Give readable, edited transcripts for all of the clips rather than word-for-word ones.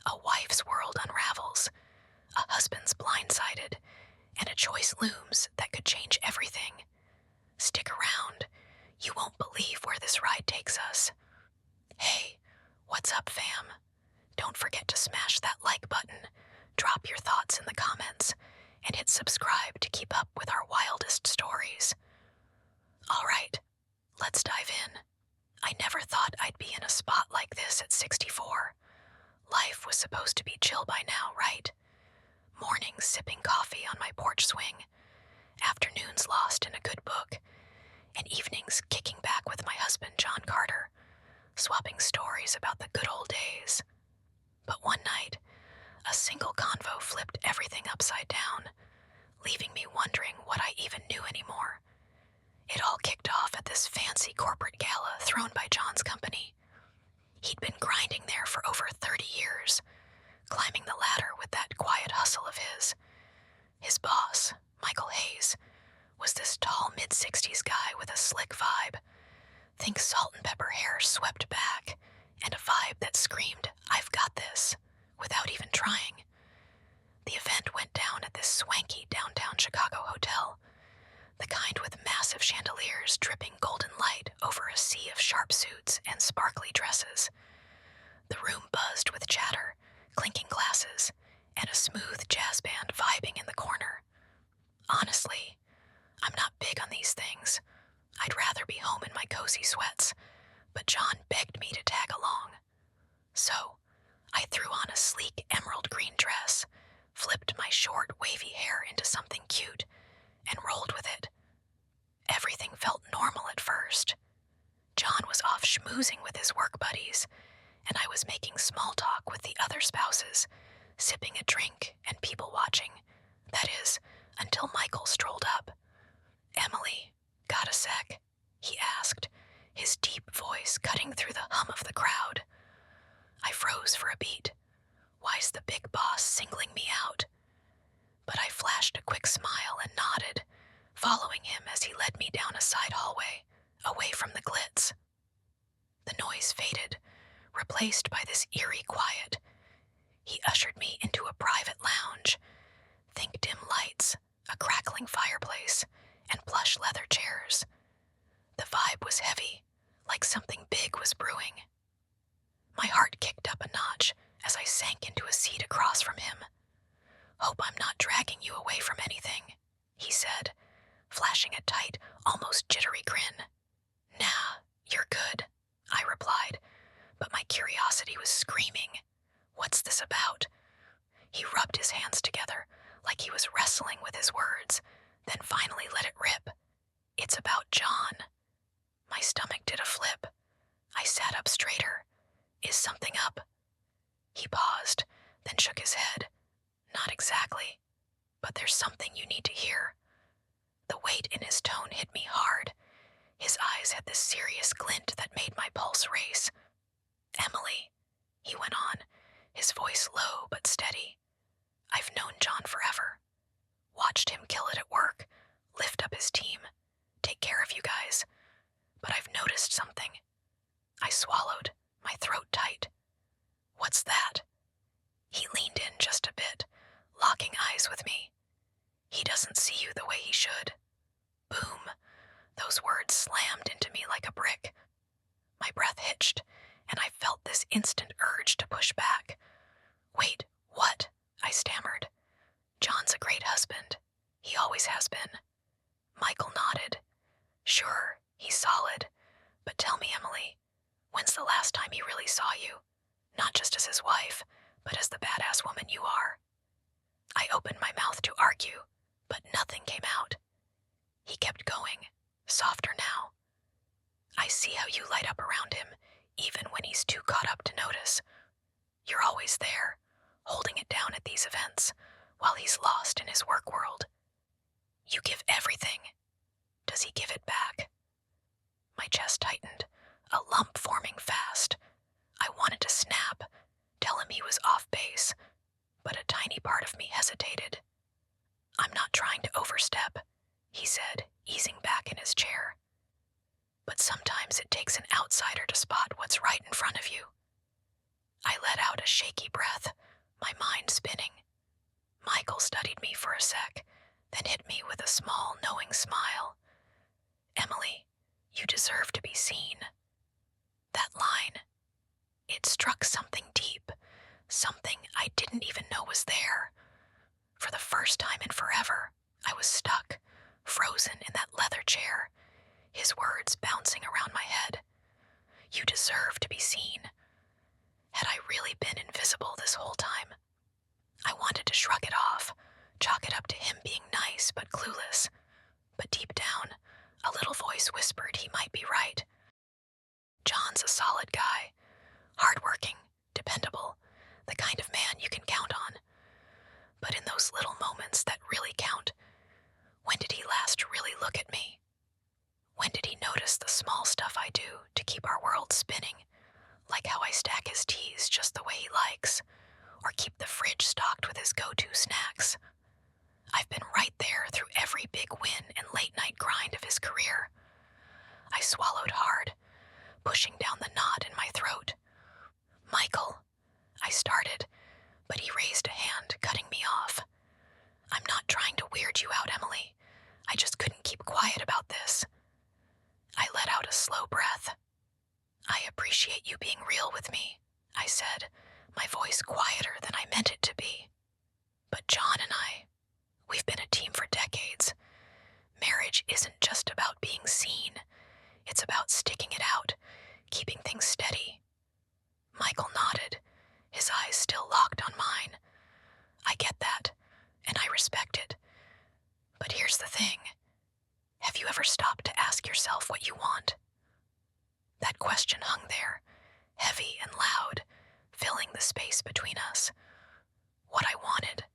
A wife's world unravels, a husband's blindsided, and a choice looms that could change everything. Stick around. You won't believe where this ride takes us. Hey, what's up, fam? Don't forget to smash that like button, drop your thoughts in the comments, and hit subscribe to keep up with our wildest stories. All right, let's dive in. I never thought I'd be in a spot like this at 64. Life was supposed to be chill by now, right? Mornings sipping coffee on my porch swing, afternoons lost in a good book, and evenings kicking back with my husband John Carter, swapping stories about the good old days. But one night, a single convo flipped everything upside down, leaving me wondering what I even knew anymore. It all kicked off at this fancy corporate gala thrown by John's company. He'd been grinding there for over 30 years, climbing the ladder with that quiet hustle of his. His boss, Michael Hayes, was this tall mid-60s guy with a slick vibe. Think salt and pepper hair swept back, and a vibe that screamed, "I've got this," without even trying. The event went down at this swanky downtown Chicago hotel, the kind with massive chandeliers dripping golden light over a sea of sharp suits and sparkly dresses. The room buzzed with chatter, clinking glasses, and a smooth jazz band vibing in the corner. Honestly, I'm not big on these things. I'd rather be home in my cozy sweats, but John begged me to tag along. So, I threw on a sleek emerald green dress, flipped my short, wavy hair into something cute, and rolled with it. Everything felt normal at first. John was off schmoozing with his work buddies, and I was making small talk with the other spouses, sipping a drink and people watching. That is, until Michael strolled up. "Emily, got a sec?" he asked, his deep voice cutting through the hum of the crowd. I froze for a beat. Why's the big boss singling me out? But I flashed a quick smile and nodded, following him as he led me down a side hallway, away from the glitz. The noise faded, replaced by this eerie quiet. He ushered me into a private lounge. Think dim lights, a crackling fireplace, and plush leather chairs. The vibe was heavy, like something big was brewing. My heart kicked up a notch as I sank into a seat across from him. "Hope I'm not dragging you away from anything," he said, flashing a tight, almost jittery grin. "Nah, you're good," I replied, but my curiosity was screaming. "What's this about?" He rubbed his hands together like he was wrestling with his words, then finally let it rip. "It's about John." My stomach did a flip. I sat up straighter. "Is something up?" He paused, then shook his head. "Not exactly, but there's something you need to hear." The weight in his tone hit me hard. His eyes had this serious glint that made my pulse race. "Emily," he went on, his voice low but steady. "I've known John forever. Watched him kill it at work, lift up his team, take care of you guys. But I've noticed something." I swallowed, my throat tight. "What's that?" He leaned in just a bit, locking eyes with me. "He doesn't see you the way he should." Boom. Those words slammed into me like a brick. My breath hitched, and I felt this instant urge to push back. "Wait, what?" I stammered. "John's a great husband. He always has been." Michael nodded. "Sure, he's solid. But tell me, Emily, when's the last time he really saw you? Not just as his wife, but as the badass woman you are." I opened my mouth to argue, but nothing came out. He kept going, softer now. "I see how you light up around him, even when he's too caught up to notice. You're always there, holding it down at these events, while he's lost in his work world. You give everything. Does he give it back?" My chest tightened, a lump forming fast. I wanted to snap, tell him he was off base, but a tiny part of me hesitated. "I'm not trying to overstep," he said, easing back in his chair. "But sometimes it takes an outsider to spot what's right in front of you." I let out out a shaky breath, my mind spinning. Michael studied me for a sec, then hit me with a small, knowing smile. "Emily, you deserve to be seen." That line, it struck something deep, something I didn't even know was there. For the first time in forever, I was stuck, frozen in that leather chair, his words bouncing around my head. You deserve to be seen. Had I really been invisible this whole time? I wanted to shrug it off, chalk it up to him being nice but clueless. But deep down, a little voice whispered he might be right. John's a solid guy, hardworking, dependable, the kind of man you can count on. But in those little moments that really count, when did he last really look at me? When did he notice the small stuff I do to keep our world spinning, like how I stack his teas just the way he likes, or keep the fridge stocked with his go-to snacks? I've been right there through every big win and late-night grind of his career. I swallowed hard, pushing down the knot in my throat. "Michael," I started, but he raised a hand, cutting me off. "I'm not trying to weird you out, Emily. I just couldn't keep quiet about this." I let out a slow breath. "I appreciate you being real with me," I said, my voice quieter than I meant it to be. "But John and I, we've been a team for decades. Marriage isn't just about being seen. It's about sticking it out, keeping things steady." Michael nodded, his eyes still locked on mine. "I get that, and I respect it. But here's the thing. Have you ever stopped to ask yourself what you want?" That question hung there, heavy and loud, filling the space between us. What I wanted.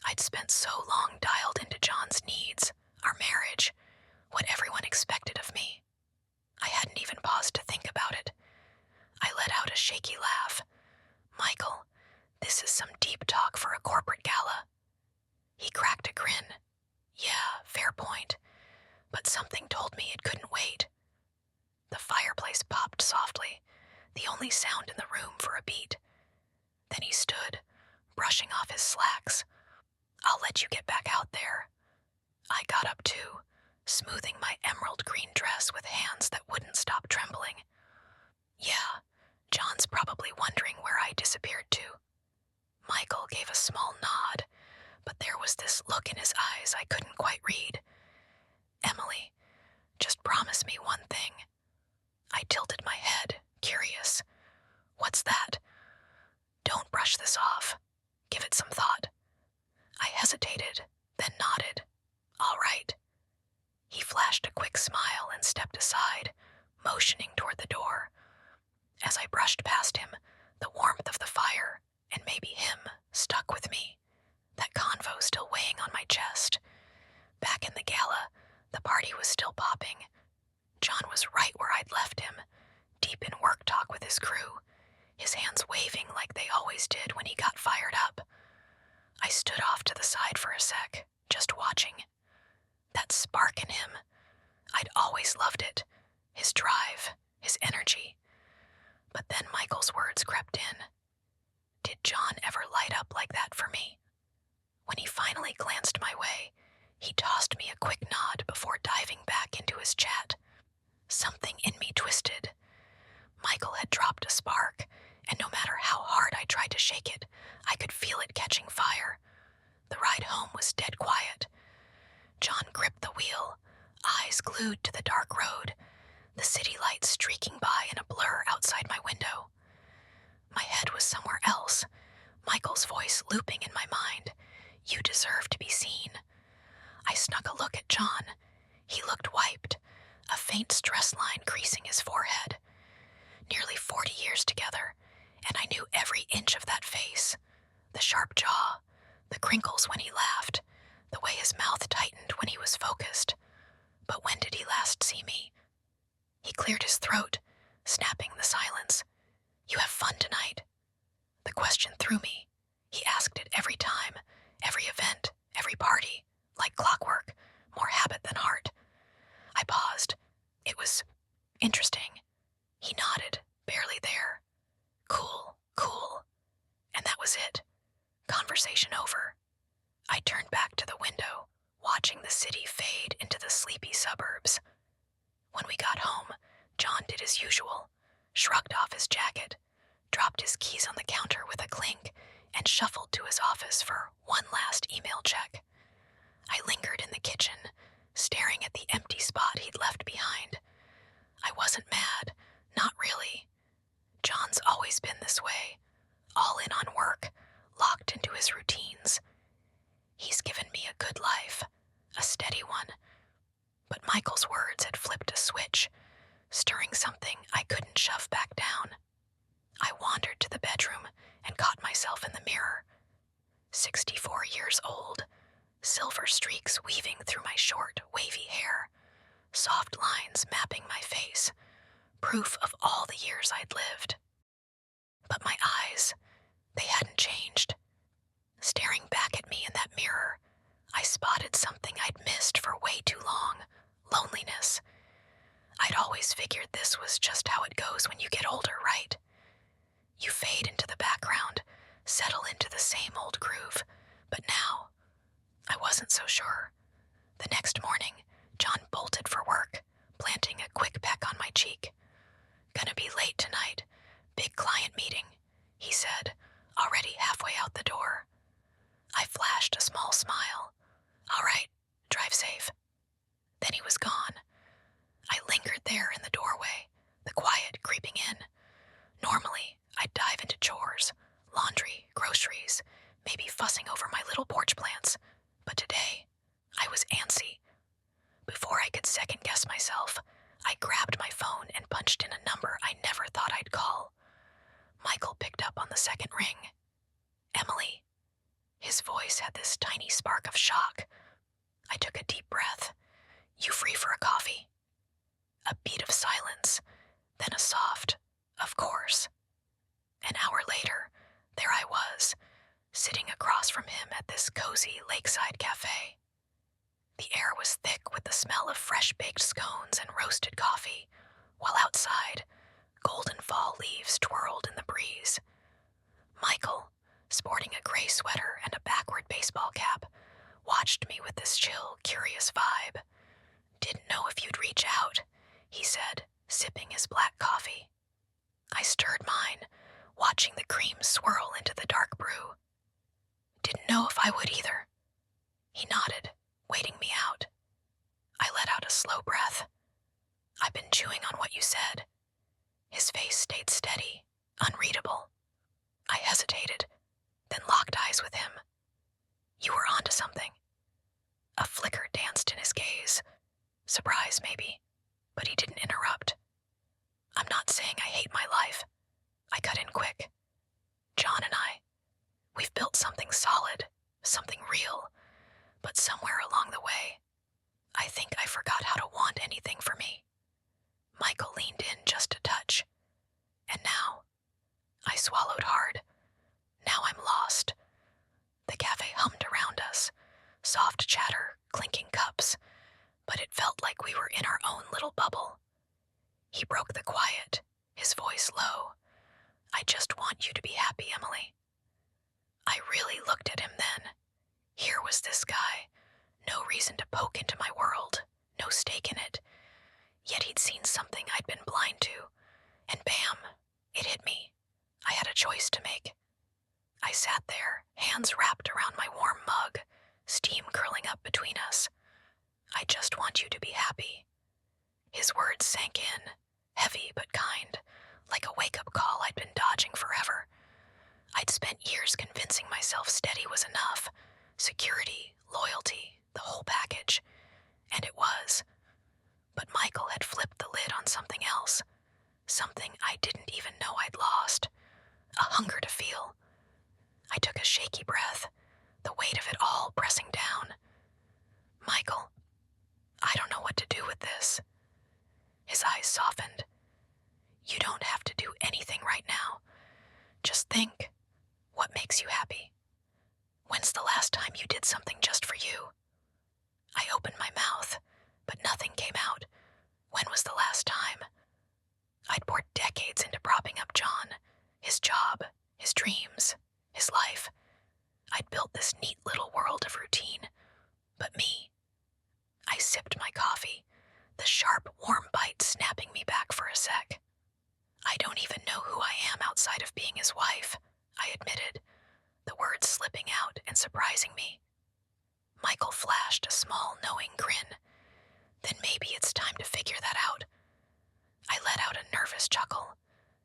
I'd spent so long dialed into John's needs, our marriage, what everyone expected of me. I hadn't even paused to think about it. I let out a shaky laugh. "Michael, this is some deep talk for a corporate gala." He cracked a grin. "Yeah, fair point. But something told me it couldn't wait." The fireplace popped softly, the only sound in the room for a beat. Then he stood, brushing off his slacks. "I'll let you get back out there." I got up too, smoothing my emerald green dress with hands that wouldn't stop trembling. "Yeah, John's probably wondering where I disappeared to." Michael gave a small nod, but there was this look in his eyes I couldn't quite read. "Emily, just promise me one thing." I tilted my head, curious. "What's that?" "Don't brush this off. Give it some thought." I hesitated, then nodded. "All right." He flashed a quick smile and stepped aside, motioning toward the door. As I brushed past him, the warmth of the fire, and maybe him, stuck with me, that convo still weighing on my chest. Back in the gala, the party was still popping. John was right where I'd left him, deep in work talk with his crew, his hands waving like they always did when he got fired up. I stood off to the side for a sec, just watching. That spark in him, I'd always loved it, his drive, his energy. But then Michael's words crept in. Did John ever light up like that for me? When he finally glanced my way, he tossed me a quick nod before diving back into his chat. Something in me twisted. Michael had dropped a spark, and no matter how hard I tried to shake it, I could feel it catching fire. The ride home was dead quiet. John gripped the wheel, eyes glued to the dark road, the city lights streaking by in a blur outside my window. My head was somewhere else, Michael's voice looping in my mind. "You deserve to be seen." I snuck a look at John. He looked wiped, a faint stress line creasing his forehead. Nearly 40 years together, and I knew every inch of that face. The sharp jaw, the crinkles when he laughed, the way his mouth tightened when he was focused. But when did he last see me? He cleared his throat, snapping the silence. "You have fun tonight?" The question threw me. He asked it every time, every event, every party, like clockwork, more habit than heart. I paused. It was interesting. He nodded, barely there. Cool. was it. Conversation over. I turned back to the window, watching the city fade into the sleepy suburbs. When we got home, John did as usual, shrugged off his jacket, dropped his keys on the counter with a clink, and shuffled to his office for one last email check. I lingered in the kitchen, staring at the empty spot he'd left behind. I wasn't mad, not really. John's always been this way, all in on work, locked into his routines. He's given me a good life, a steady one. But Michael's words had flipped a switch, stirring something I couldn't shove back down. I wandered to the bedroom and caught myself in the mirror. 64 years old, silver streaks weaving through my short, wavy hair, soft lines mapping my face, proof of all the years I'd lived. But my eyes, they hadn't changed. Staring back at me in that mirror, I spotted something I'd missed for way too long: loneliness. I'd always figured this was just how it goes when you get older, right? You fade into the background, settle into the same old groove. But now, I wasn't so sure. The next morning, John bolted for work, planting a quick peck on my cheek. "Gonna be late tonight. Big client meeting," he said, already halfway out the door. I flashed a small smile. "All right, drive safe." Then he was gone. I lingered there in the doorway, the quiet creeping in. Normally, I'd dive into chores, laundry, groceries, maybe fussing over my little porch plants. But today, I was antsy. Before I could second-guess myself, I grabbed my phone and punched in a number I never thought I'd call. Michael picked up on the second ring. "Emily." His voice had this tiny spark of shock. I took a deep breath. "You free for a coffee?" A beat of silence, then a soft, "Of course." An hour later, there I was, sitting across from him at this cozy lakeside cafe. The air was thick with the smell of fresh-baked scones and roasted coffee, while outside, golden fall leaves twirled in the breeze. Michael, sporting a gray sweater and a backward baseball cap, watched me with this chill, curious vibe. "Didn't know if you'd reach out," he said, sipping his black coffee. I stirred mine, watching the cream swirl into the dark brew. "Didn't know if I would either." He nodded, waiting me out. I let out a slow breath. "I've been chewing on what you said." His face stayed steady, unreadable. I hesitated, then locked eyes with him. "You were onto something." A flicker danced in his gaze. Surprise, maybe, but he didn't interrupt. "I'm not saying I hate my life." I cut in quick. "John and we've built something solid, something real, but somewhere along the way, I think I forgot how to want anything for me." Michael leaned in just a touch. And now, I swallowed hard. Now I'm lost. The cafe hummed around us, soft chatter, clinking cups, but it felt like we were in our own little bubble. He broke the quiet, his voice low. "I just want you to be happy, Emily." I really looked at him then. Here was this guy, no reason to poke into my world, no stake in it. Yet he'd seen something I'd been blind to, and bam, it hit me. I had a choice to make. I sat there, hands wrapped around my warm mug, steam curling up between us. "I just want you to be happy." His words sank in, heavy but kind, like a wake-up call I'd been dodging forever. I'd spent years convincing myself steady was enough. Security, loyalty, the whole package. And it was. But Michael had flipped the lid on something else. Something I didn't even know I'd lost. A hunger to feel. I took a shaky breath, the weight of it all pressing down. "Michael, I don't know what to do with this." His eyes softened. "You don't have to do anything right now. Just think, what makes you happy? When's the last time you did something just for you?" I opened my mouth, but nothing came out. When was the last time? I'd poured decades into propping up John, his job, his dreams, his life. this neat little world of routine. But me, I sipped my coffee, the sharp, warm bite snapping me back for a sec. I don't even know who I am outside of being his wife, I admitted, the words slipping out and surprising me. Michael flashed a small, knowing grin. Then maybe it's time to figure that out. I let out a nervous chuckle.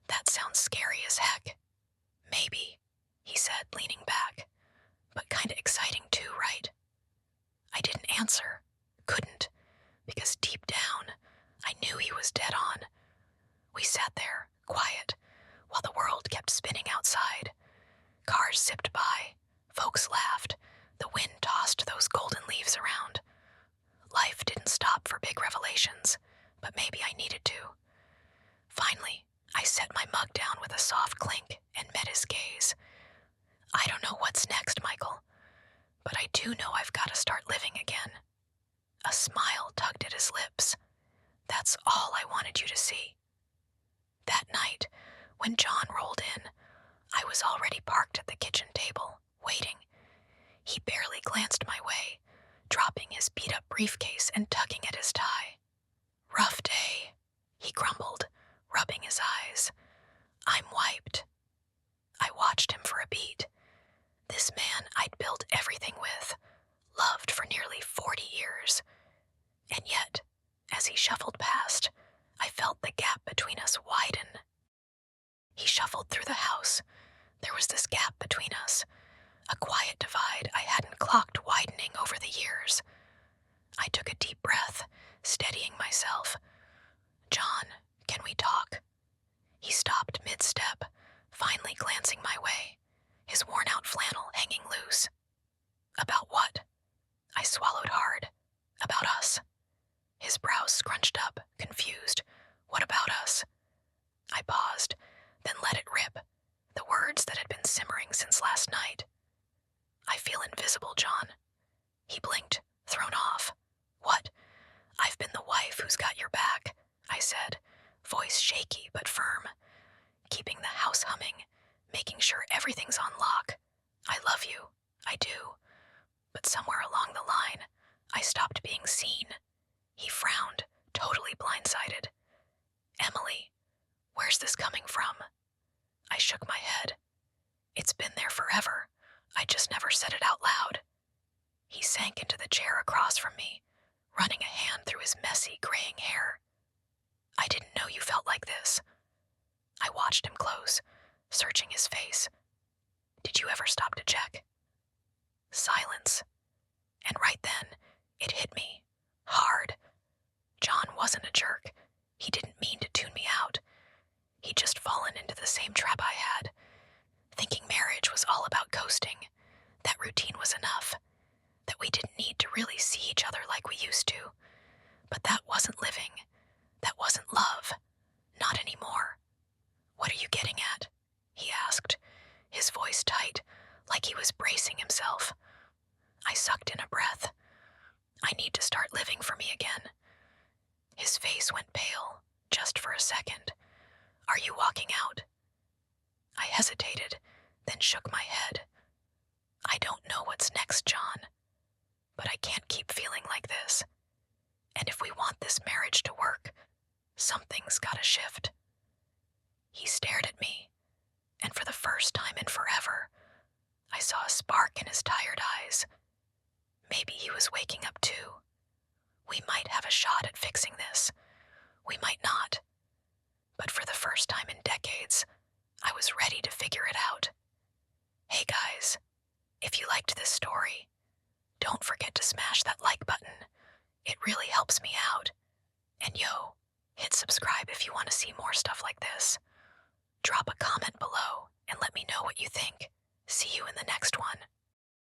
That sounds scary as heck. Maybe, he said, leaning back. But kinda exciting too, right? I didn't answer. Couldn't. Because deep down, I knew he was dead on. We sat there, quiet, while the world kept spinning outside. Cars zipped by. Folks laughed. The wind tossed those golden leaves around. Life didn't stop for big revelations, but maybe I needed to. Finally, I set my mug down with a soft clink and met his gaze. I don't know what's next, Michael, but I do know I've got to start living again. A smile tugged at his lips. That's all I wanted you to see. That night, when John rolled in, I was already parked at the kitchen table, waiting. He barely glanced my way, dropping his beat-up briefcase and tugging at his tie. Rough day, he grumbled, rubbing his eyes. I'm wiped. I watched him for a beat. This man I'd built everything with, loved for nearly 40 years. And yet, as he shuffled past, I felt the gap between us widen. He shuffled through the house. There was this gap between us, a quiet divide I hadn't clocked widening over the years. I took a deep breath, steadying myself. John, can we talk? He stopped mid-step, finally glancing my way, his worn-out flannel hanging loose. About what? I swallowed hard. About us. His brows scrunched up, confused. What about us? I paused, then let it rip, the words that had been simmering since last night. I feel invisible, John. He blinked, thrown off. What? I've been the wife who's got your back, I said, voice shaky but firm, keeping the house humming, making sure everything's on lock. I love you. I do. But somewhere along the line, I stopped being seen. He frowned, totally blindsided. Emily, where's this coming from? I shook my head. It's been there forever. I just never said it out loud. He sank into the chair across from me, running a hand through his messy, graying hair. I didn't know you felt like this. I watched him close, searching his face. Did you ever stop to check? Silence. And right then, it hit me. Hard. John wasn't a jerk. He didn't mean to tune me out. He'd just fallen into the same trap I had, thinking marriage was all about coasting, that routine was enough, that we didn't need to really see each other like we used to. But that wasn't living. That wasn't love. Not anymore. What are you getting at? He asked, his voice tight, like he was bracing himself. I sucked in a breath. I need to start living for me again. His face went pale, just for a second. Are you walking out? I hesitated, then shook my head. I don't know what's next, John, but I can't keep feeling like this. And if we want this marriage to work, something's gotta shift. He stared at me, and for the first time in forever, I saw a spark in his tired eyes. Maybe he was waking up too. We might have a shot at fixing this. We might not. But for the first time in decades, I was ready to figure it out. Hey guys, if you liked this story, don't forget to smash that like button